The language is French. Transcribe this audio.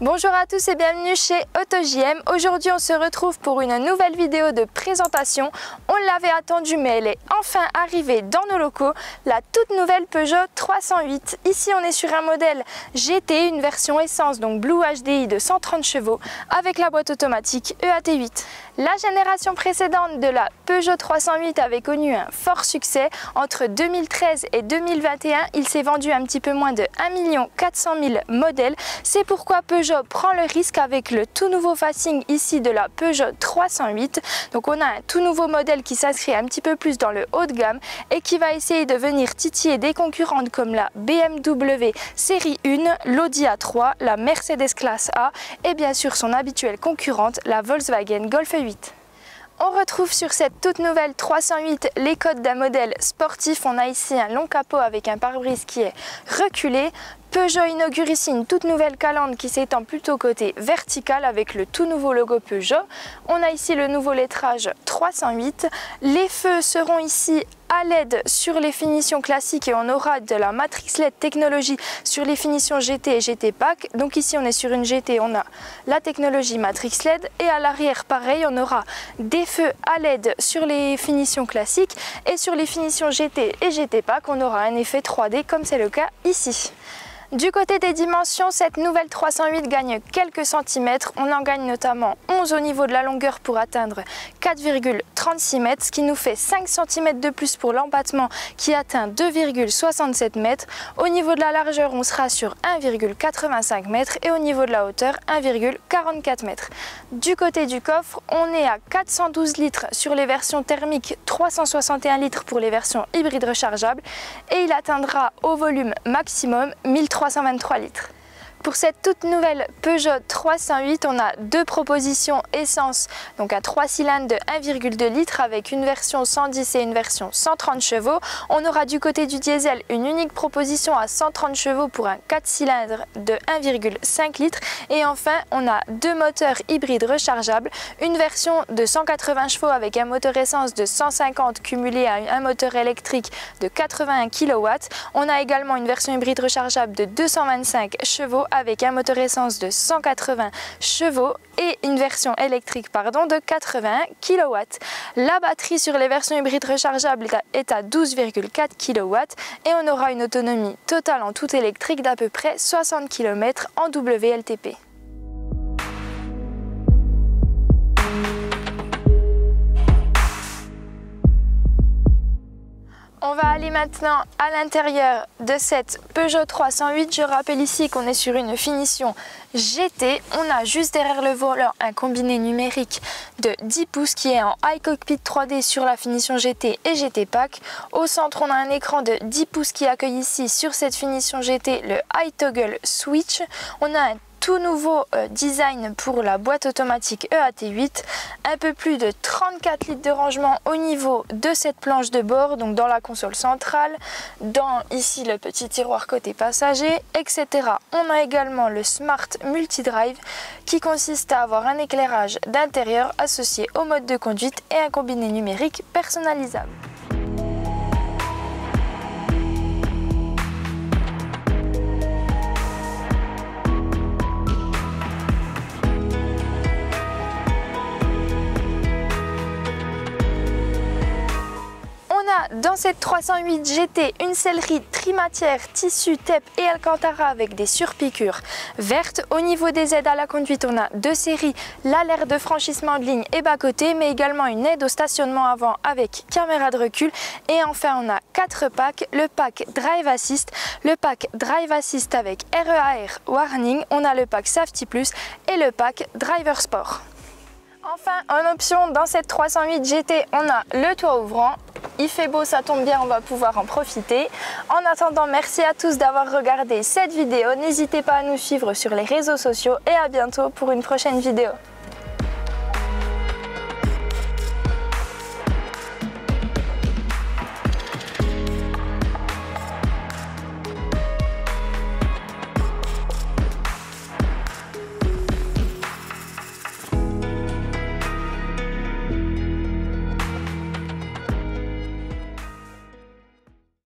Bonjour à tous et bienvenue chez AutoJM. Aujourd'hui on se retrouve pour une nouvelle vidéo de présentation. On l'avait attendue mais elle est enfin arrivée dans nos locaux, la toute nouvelle Peugeot 308. Ici on est sur un modèle GT, une version essence, donc Blue HDI de 130 chevaux avec la boîte automatique EAT8. La génération précédente de la Peugeot 308 avait connu un fort succès. Entre 2013 et 2021, il s'est vendu un petit peu moins de 1 400 000 modèles. C'est pourquoi Peugeot prend le risque avec le tout nouveau facing ici de la Peugeot 308. Donc on a un tout nouveau modèle qui s'inscrit un petit peu plus dans le haut de gamme et qui va essayer de venir titiller des concurrentes comme la BMW série 1, l'Audi A3, la Mercedes classe A et bien sûr son habituelle concurrente, la Volkswagen Golf 8. On retrouve sur cette toute nouvelle 308 les codes d'un modèle sportif. On a ici un long capot avec un pare-brise qui est reculé. Peugeot inaugure ici une toute nouvelle calandre qui s'étend plutôt côté vertical avec le tout nouveau logo Peugeot. On a ici le nouveau lettrage 308. Les feux seront ici à LED sur les finitions classiques et on aura de la Matrix LED technologie sur les finitions GT et GT Pack. Donc ici on est sur une GT, on a la technologie Matrix LED et à l'arrière pareil on aura des feux à LED sur les finitions classiques et sur les finitions GT et GT Pack on aura un effet 3D comme c'est le cas ici. Du côté des dimensions, cette nouvelle 308 gagne quelques centimètres. On en gagne notamment 11 au niveau de la longueur pour atteindre 4,36 mètres, ce qui nous fait 5 cm de plus pour l'empattement qui atteint 2,67 mètres. Au niveau de la largeur, on sera sur 1,85 mètres et au niveau de la hauteur, 1,44 mètres. Du côté du coffre, on est à 412 litres sur les versions thermiques, 361 litres pour les versions hybrides rechargeables et il atteindra au volume maximum 1323 litres. Pour cette toute nouvelle Peugeot 308, on a deux propositions essence, donc à 3 cylindres de 1,2 litres avec une version 110 et une version 130 chevaux. On aura du côté du diesel une unique proposition à 130 chevaux pour un 4 cylindres de 1,5 litres. Et enfin, on a deux moteurs hybrides rechargeables, une version de 180 chevaux avec un moteur essence de 150 cumulé à un moteur électrique de 81 kW. On a également une version hybride rechargeable de 225 chevaux avec un moteur essence de 180 chevaux et une version électrique de 81 kW. La batterie sur les versions hybrides rechargeables est à 12,4 kW et on aura une autonomie totale en tout électrique d'à peu près 60 km en WLTP. On va aller maintenant à l'intérieur de cette Peugeot 308. Je rappelle ici qu'on est sur une finition GT. On a juste derrière le volant un combiné numérique de 10 pouces qui est en iCockpit 3D sur la finition GT et GT Pack. Au centre, on a un écran de 10 pouces qui accueille ici sur cette finition GT le iToggle Switch. On a un tout nouveau design pour la boîte automatique EAT8, un peu plus de 34 litres de rangement au niveau de cette planche de bord, donc dans la console centrale, dans ici le petit tiroir côté passager, etc. On a également le Smart Multidrive qui consiste à avoir un éclairage d'intérieur associé au mode de conduite et un combiné numérique personnalisable. Dans cette 308 GT, une sellerie trimatière, tissu, TEP et Alcantara avec des surpiqûres vertes. Au niveau des aides à la conduite, on a deux séries, l'alerte de franchissement de ligne et bas-côté, mais également une aide au stationnement avant avec caméra de recul. Et enfin, on a 4 packs, le pack Drive Assist, le pack Drive Assist avec REAR Warning, on a le pack Safety Plus et le pack Driver Sport. Enfin, en option, dans cette 308 GT, on a le toit ouvrant. Il fait beau, ça tombe bien, on va pouvoir en profiter. En attendant, merci à tous d'avoir regardé cette vidéo. N'hésitez pas à nous suivre sur les réseaux sociaux et à bientôt pour une prochaine vidéo.